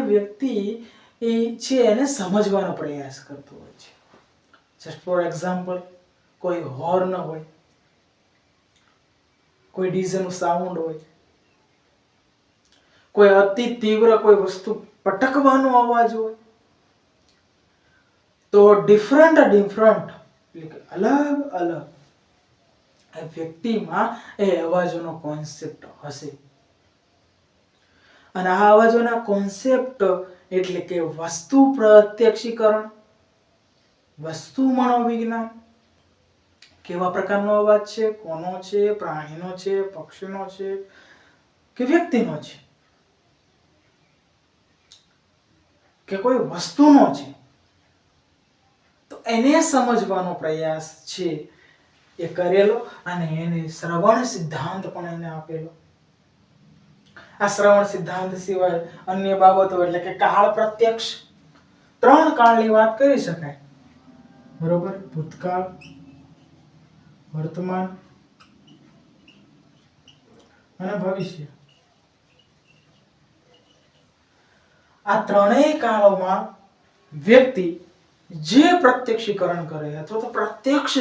વ્યક્તિ એ છે એને સમજવાનો પ્રયાસ કરતો હોય છે. જસ્ટ ફોર એક્ઝામ્પલ, કોઈ હોર્ન હોય, કોઈ ડીઝેનું સાઉન્ડ હોય, કોઈ અતિ તીવ્ર કોઈ વસ્તુ પટકવાનો અવાજ હોય, તો ડિફરન્ટ એટલે કે અલગ અલગ એ વ્યક્તિમાં એ અવાજોનો કોન્સેપ્ટ હશે. અને આ અવાજોના કોન્સેપ્ટ એટલે કે વસ્તુ પ્રત્યક્ષીકરણ, વસ્તુ મનોવિજ્ઞાન, કેવા પ્રકારનો અવાજ છે, કોનો છે, પ્રાણીનો છે, પક્ષીનો છે કે વ્યક્તિનો છે કે કોઈ વસ્તુનો છે, તો એને સમજવાનો પ્રયાસ છે એ કરેલો. અને એને શ્રવણ સિદ્ધાંત પણ એને આપેલો. આ શ્રવણ સિદ્ધાંત સિવાય અન્ય બાબતો એટલે કે કાળ પ્રત્યક્ષ, 3 કાળની વાત કરી શકાય, બરોબર? ભૂતકાળ, વર્તમાન અને ભવિષ્ય. આ ત્રણેય કાળોમાં વ્યક્તિ જે પ્રત્યક્ષીકરણ કરે અથવા તો પ્રત્યક્ષ